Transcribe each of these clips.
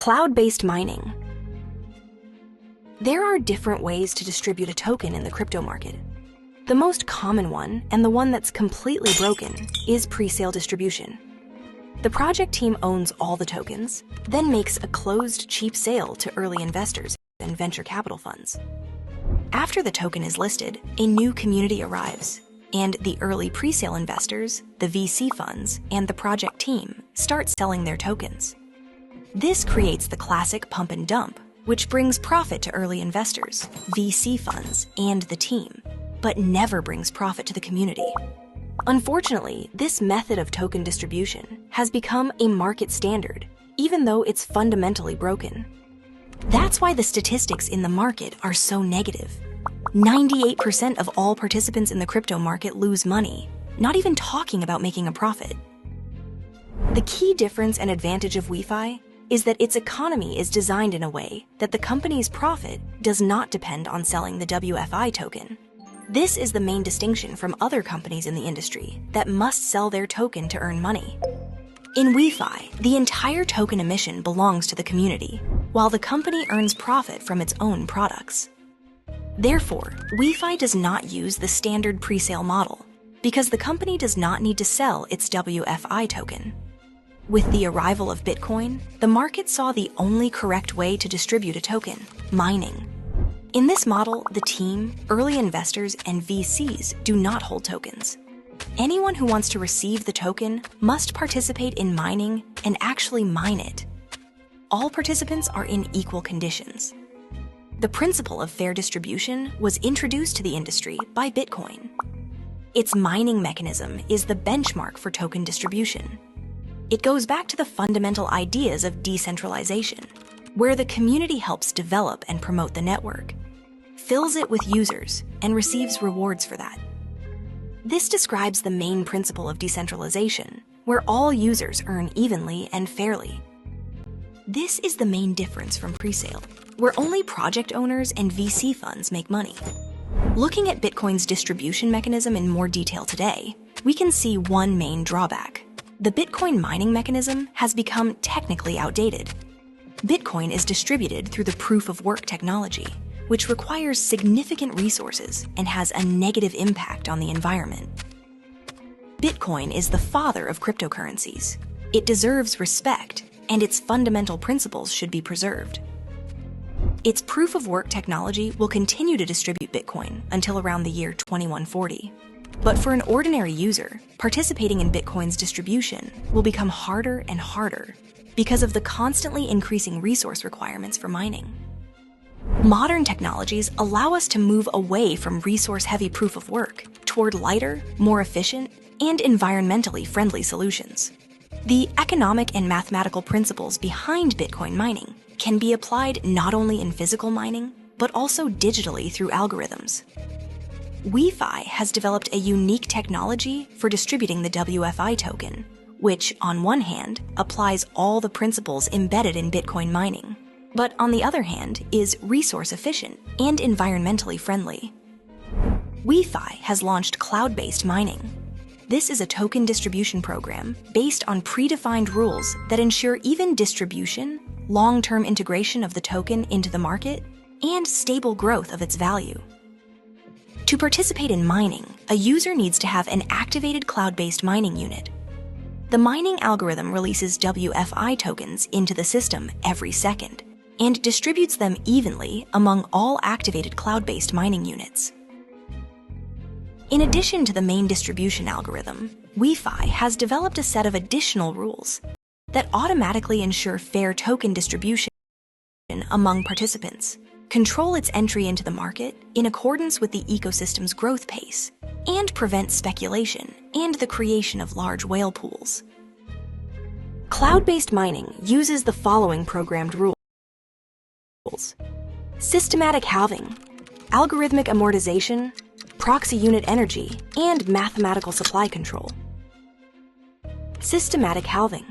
Cloud-based mining. There are different ways to distribute a token in the crypto market. The most common one, and the one that's completely broken, is pre-sale distribution. The project team owns all the tokens, then makes a closed, cheap sale to early investors and venture capital funds. After the token is listed, a new community arrives, and the early pre-sale investors, the VC funds, and the project team start selling their tokens. This creates the classic pump and dump, which brings profit to early investors, VC funds, and the team, but never brings profit to the community. Unfortunately, this method of token distribution has become a market standard, even though it's fundamentally broken. That's why the statistics in the market are so negative. 98% of all participants in the crypto market lose money, not even talking about making a profit. The key difference and advantage of WeFi is that its economy is designed in a way that the company's profit does not depend on selling the WFI token. This is the main distinction from other companies in the industry that must sell their token to earn money. In WeFi, the entire token emission belongs to the community, while the company earns profit from its own products. Therefore, WeFi does not use the standard pre-sale model because the company does not need to sell its WFI token. With the arrival of Bitcoin, the market saw the only correct way to distribute a token: mining. In this model, the team, early investors, and VCs do not hold tokens. Anyone who wants to receive the token must participate in mining and actually mine it. All participants are in equal conditions. The principle of fair distribution was introduced to the industry by Bitcoin. Its mining mechanism is the benchmark for token distribution. It goes back to the fundamental ideas of decentralization, where the community helps develop and promote the network, fills it with users, and receives rewards for that. This describes the main principle of decentralization, where all users earn evenly and fairly. This is the main difference from presale, where only project owners and VC funds make money. Looking at Bitcoin's distribution mechanism in more detail today, we can see one main drawback. The Bitcoin mining mechanism has become technically outdated. Bitcoin is distributed through the proof-of-work technology, which requires significant resources and has a negative impact on the environment. Bitcoin is the father of cryptocurrencies. It deserves respect, and its fundamental principles should be preserved. Its proof-of-work technology will continue to distribute Bitcoin until around the year 2140. But for an ordinary user, participating in Bitcoin's distribution will become harder and harder because of the constantly increasing resource requirements for mining. Modern technologies allow us to move away from resource-heavy proof-of-work toward lighter, more efficient, and environmentally friendly solutions. The economic and mathematical principles behind Bitcoin mining can be applied not only in physical mining, but also digitally through algorithms. WeFi has developed a unique technology for distributing the WFI token, which, on one hand, applies all the principles embedded in Bitcoin mining, but on the other hand, is resource efficient and environmentally friendly. WeFi has launched cloud-based mining. This is a token distribution program based on predefined rules that ensure even distribution, long-term integration of the token into the market, and stable growth of its value. To participate in mining, a user needs to have an activated cloud-based mining unit. The mining algorithm releases WFI tokens into the system every second and distributes them evenly among all activated cloud-based mining units. In addition to the main distribution algorithm, WeFi has developed a set of additional rules that automatically ensure fair token distribution among participants, control its entry into the market in accordance with the ecosystem's growth pace, and prevent speculation and the creation of large whale pools. Cloud-based mining uses the following programmed rules: systematic halving, algorithmic amortization, proxy unit energy, and mathematical supply control. Systematic halving.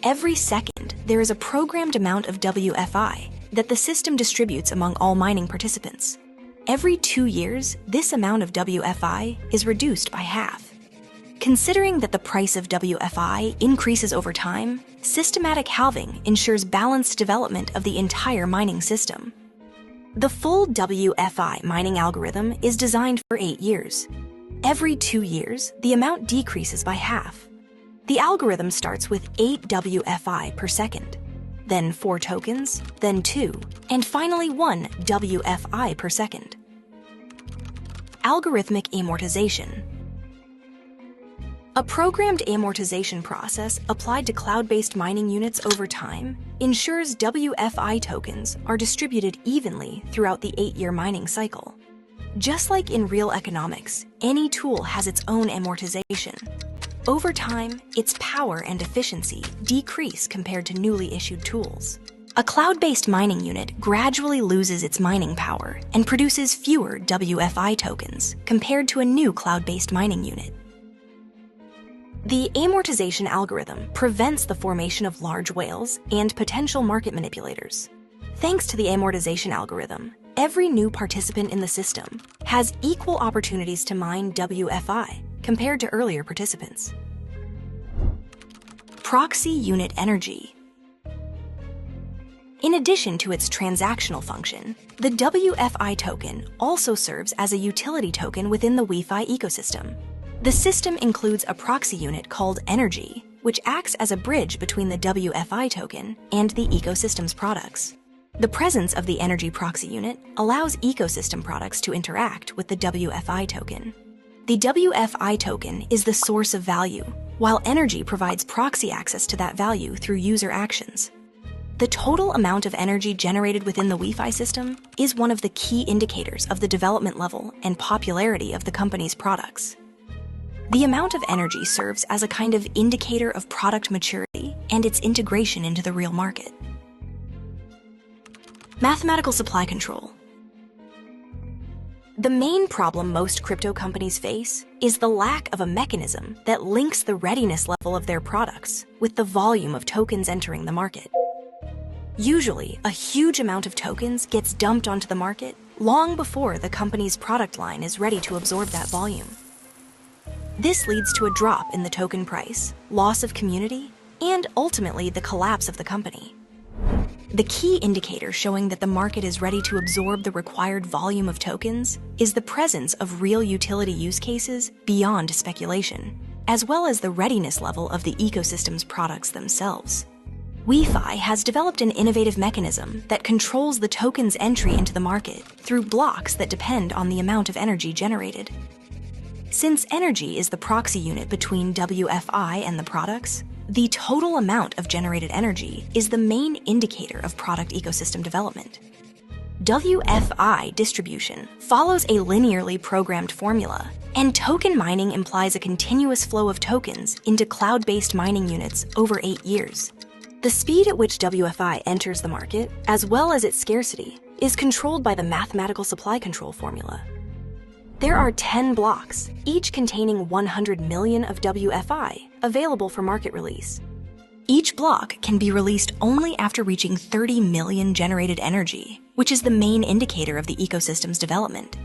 Every second, there is a programmed amount of WFI that the system distributes among all mining participants. Every 2 years, this amount of WFI is reduced by half. Considering that the price of WFI increases over time, systematic halving ensures balanced development of the entire mining system. The full WFI mining algorithm is designed for 8 years. Every 2 years, the amount decreases by half. The algorithm starts with 8 WFI per second, then 4 tokens, then 2, and finally 1 WFI per second. Algorithmic amortization. A programmed amortization process applied to cloud-based mining units over time ensures WFI tokens are distributed evenly throughout the 8-year mining cycle. Just like in real economics, any tool has its own amortization. Over time, its power and efficiency decrease compared to newly issued tools. A cloud-based mining unit gradually loses its mining power and produces fewer WFI tokens compared to a new cloud-based mining unit. The amortization algorithm prevents the formation of large whales and potential market manipulators. Thanks to the amortization algorithm, every new participant in the system has equal opportunities to mine WFI compared to earlier participants. Proxy unit energy. In addition to its transactional function, the WFI token also serves as a utility token within the Wi-Fi ecosystem. The system includes a proxy unit called Energy, which acts as a bridge between the WFI token and the ecosystem's products. The presence of the Energy proxy unit allows ecosystem products to interact with the WFI token. The WFI token is the source of value, while Energy provides proxy access to that value through user actions. The total amount of energy generated within the Wi-Fi system is one of the key indicators of the development level and popularity of the company's products. The amount of energy serves as a kind of indicator of product maturity and its integration into the real market. Mathematical supply control. The main problem most crypto companies face is the lack of a mechanism that links the readiness level of their products with the volume of tokens entering the market. Usually, a huge amount of tokens gets dumped onto the market long before the company's product line is ready to absorb that volume. This leads to a drop in the token price, loss of community, and ultimately the collapse of the company. The key indicator showing that the market is ready to absorb the required volume of tokens is the presence of real utility use cases beyond speculation, as well as the readiness level of the ecosystem's products themselves. Wi-Fi has developed an innovative mechanism that controls the token's entry into the market through blocks that depend on the amount of energy generated. Since energy is the proxy unit between WFI and the products, the total amount of generated energy is the main indicator of product ecosystem development. WFI distribution follows a linearly programmed formula, and token mining implies a continuous flow of tokens into cloud-based mining units over 8 years. The speed at which WFI enters the market, as well as its scarcity, is controlled by the mathematical supply control formula. There are 10 blocks, each containing 100 million of WFI, available for market release. Each block can be released only after reaching 30 million generated energy, which is the main indicator of the ecosystem's development.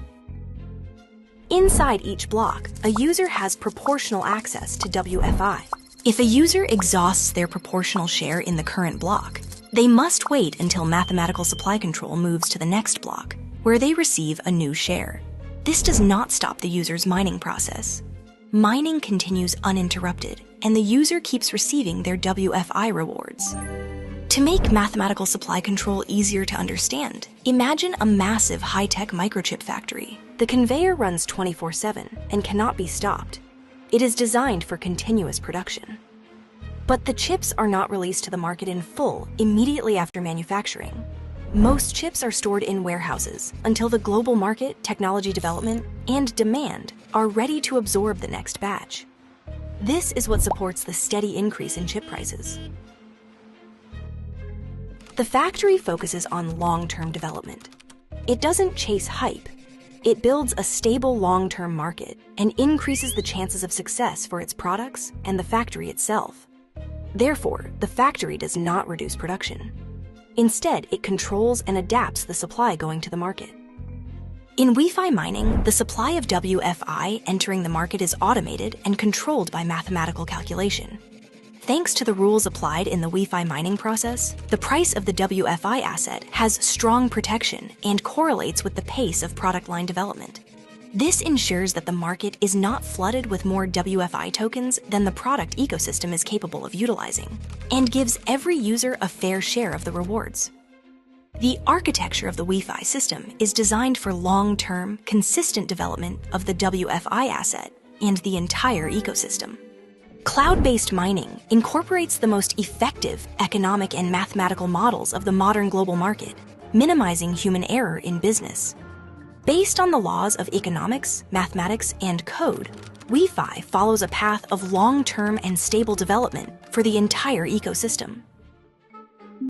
Inside each block, a user has proportional access to WFI. If a user exhausts their proportional share in the current block, they must wait until mathematical supply control moves to the next block, where they receive a new share. This does not stop the user's mining process. Mining continues uninterrupted, and the user keeps receiving their WFI rewards. To make mathematical supply control easier to understand, imagine a massive high-tech microchip factory. The conveyor runs 24/7 and cannot be stopped. It is designed for continuous production. But the chips are not released to the market in full immediately after manufacturing. Most chips are stored in warehouses until the global market, technology development, and demand are ready to absorb the next batch. This is what supports the steady increase in chip prices. The factory focuses on long-term development. It doesn't chase hype. It builds a stable long-term market and increases the chances of success for its products and the factory itself. Therefore, the factory does not reduce production. Instead, it controls and adapts the supply going to the market. In Wi-Fi mining, the supply of WFI entering the market is automated and controlled by mathematical calculation. Thanks to the rules applied in the Wi-Fi mining process, the price of the WFI asset has strong protection and correlates with the pace of product line development. This ensures that the market is not flooded with more WFI tokens than the product ecosystem is capable of utilizing, and gives every user a fair share of the rewards. The architecture of the Wi-Fi system is designed for long-term, consistent development of the WFI asset and the entire ecosystem. Cloud-based mining incorporates the most effective economic and mathematical models of the modern global market, minimizing human error in business. Based on the laws of economics, mathematics, and code, Wi-Fi follows a path of long-term and stable development for the entire ecosystem.